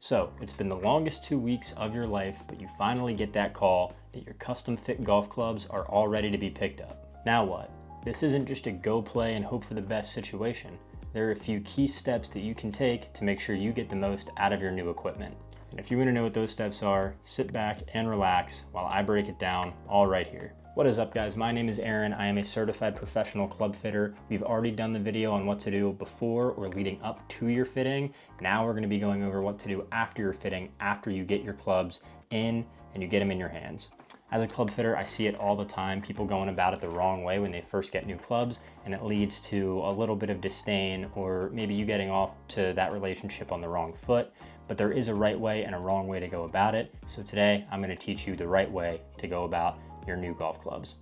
So it's been the longest 2 weeks of your life, but you finally get that call that your custom fit golf clubs are all ready to be picked up. Now what? This isn't just a go play and hope for the best situation. There are a few key steps that you can take to make sure you get the most out of your new equipment. And if you want to know what those steps are, sit back and relax while I break it down all right here. What is up, guys? My name is Aaron. I am a certified professional club fitter. We've already done the video on what to do before or leading up to your fitting. Now we're going to be going over what to do after your fitting, after you get your clubs in and you get them in your hands. As a club fitter, I see it all the time, people going about it the wrong way when they first get new clubs, and it leads to a little bit of disdain or maybe you getting off to that relationship on the wrong foot. But there is a right way and a wrong way to go about it. So today I'm going to teach you the right way to go about your new golf clubs.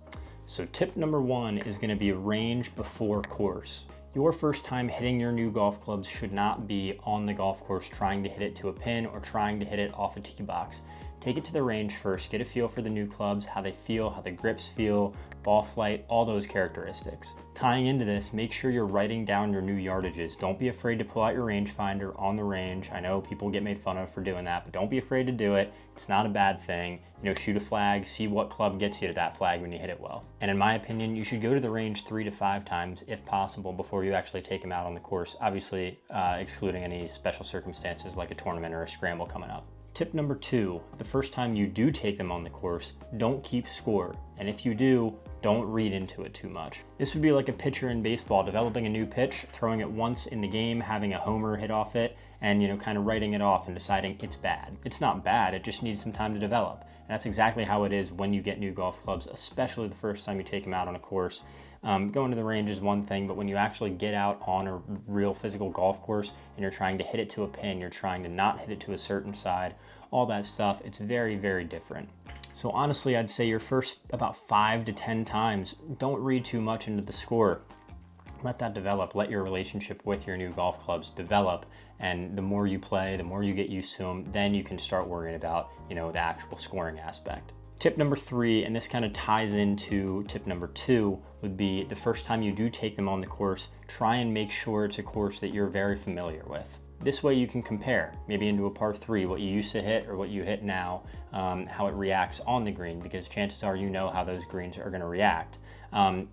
So tip number one is going to be range before course. Your first time hitting your new golf clubs should not be on the golf course trying to hit it to a pin or trying to hit it off a tee box. Take it to the range first, get a feel for the new clubs, how they feel, how the grips feel, ball flight, all those characteristics. Tying into this, make sure you're writing down your new yardages. Don't be afraid to pull out your rangefinder on the range. I know people get made fun of for doing that, but don't be afraid to do it. It's not a bad thing. You know, shoot a flag, see what club gets you to that flag when you hit it well. And in my opinion, you should go to the range 3 to 5 times if possible before you actually take them out on the course, obviously excluding any special circumstances like a tournament or a scramble coming up. Tip number 2, the first time you do take them on the course, don't keep score. And if you do, don't read into it too much. This would be like a pitcher in baseball developing a new pitch, throwing it once in the game, having a homer hit off it, and kind of writing it off and deciding it's bad. It's not bad, it just needs some time to develop. And that's exactly how it is when you get new golf clubs, especially the first time you take them out on a course. Going to the range is one thing, but when you actually get out on a real physical golf course and you're trying to hit it to a pin, you're trying to not hit it to a certain side, all that stuff, it's very, very different. So honestly, I'd say your first about 5 to 10 times, don't read too much into the score. Let that develop. Let your relationship with your new golf clubs develop. And the more you play, the more you get used to them, then you can start worrying about, the actual scoring aspect. Tip number 3, and this kind of ties into tip number 2, would be the first time you do take them on the course, try and make sure it's a course that you're very familiar with. This way you can compare, maybe into a par 3, what you used to hit or what you hit now, how it reacts on the green, because chances are you know how those greens are going to react.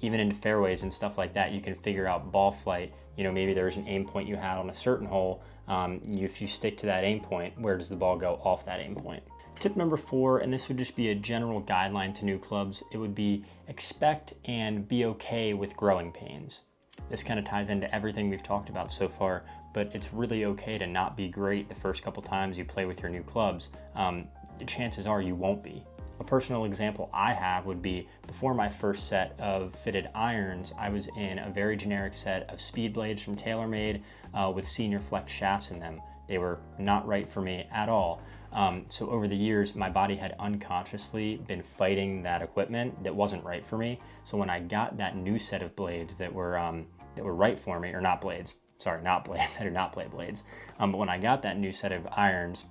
Even into fairways and stuff like that, you can figure out ball flight. Maybe there's an aim point you had on a certain hole. If you stick to that aim point, where does the ball go off that aim point? Tip number 4, and this would just be a general guideline to new clubs, it would be expect and be okay with growing pains. This kind of ties into everything we've talked about so far, but it's really okay to not be great the first couple times you play with your new clubs. Chances are you won't be. A personal example I have would be before my first set of fitted irons, I was in a very generic set of speed blades from TaylorMade with senior flex shafts in them. They were not right for me at all. So over the years, my body had unconsciously been fighting that equipment that wasn't right for me. So when I got that new set of blades that were right for me, or not blades, sorry, not blades, I do not play blades. But when I got that new set of irons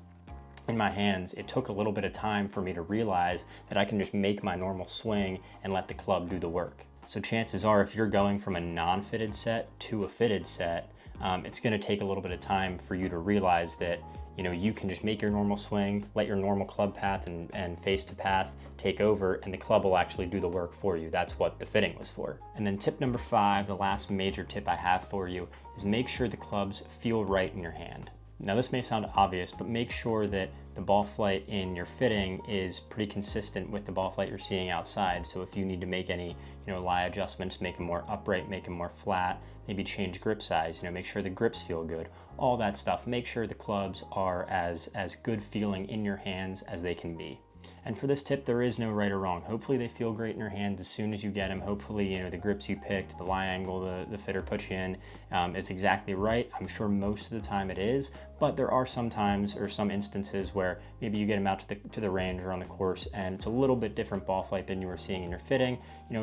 in my hands, it took a little bit of time for me to realize that I can just make my normal swing and let the club do the work. So chances are if you're going from a non-fitted set to a fitted set, it's gonna take a little bit of time for you to realize that you can just make your normal swing, let your normal club path and face to path take over, and the club will actually do the work for you. That's what the fitting was for. And then tip number 5, the last major tip I have for you, is make sure the clubs feel right in your hand. Now this may sound obvious, but make sure that the ball flight in your fitting is pretty consistent with the ball flight you're seeing outside. So if you need to make any, lie adjustments, make them more upright, make them more flat, maybe change grip size, make sure the grips feel good, all that stuff. Make sure the clubs are as good feeling in your hands as they can be. And for this tip, there is no right or wrong. Hopefully they feel great in your hands as soon as you get them. Hopefully, the grips you picked, the lie angle the fitter puts you in is exactly right. I'm sure most of the time it is, but there are some times or some instances where maybe you get them out to the range or on the course and it's a little bit different ball flight than you were seeing in your fitting.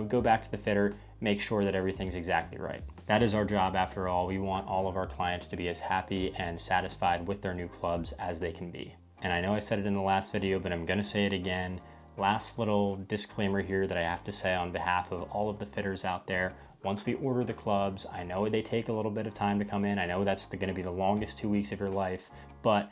Go back to the fitter, make sure that everything's exactly right. That is our job after all. We want all of our clients to be as happy and satisfied with their new clubs as they can be. And I know I said it in the last video, but I'm gonna say it again. Last little disclaimer here that I have to say on behalf of all of the fitters out there. Once we order the clubs, I know they take a little bit of time to come in. I know that's gonna be the longest 2 weeks of your life, but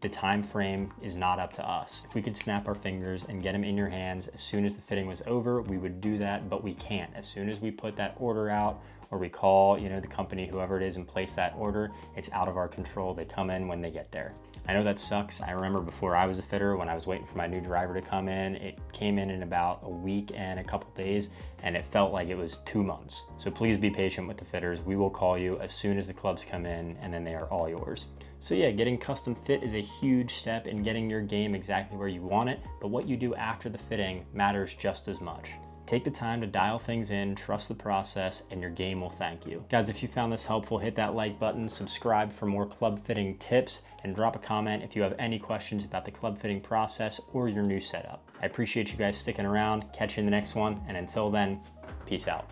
the time frame is not up to us. If we could snap our fingers and get them in your hands as soon as the fitting was over, we would do that, but we can't. As soon as we put that order out, or we call, the company, whoever it is, and place that order, it's out of our control. They come in when they get there. I know that sucks. I remember before I was a fitter, when I was waiting for my new driver to come in, it came in about a week and a couple days, and it felt like it was 2 months. So please be patient with the fitters. We will call you as soon as the clubs come in, and then they are all yours. So yeah, getting custom fit is a huge step in getting your game exactly where you want it, but what you do after the fitting matters just as much. Take the time to dial things in, trust the process, and your game will thank you. Guys, if you found this helpful, hit that like button, subscribe for more club fitting tips, and drop a comment if you have any questions about the club fitting process or your new setup. I appreciate you guys sticking around. Catch you in the next one, and until then, peace out.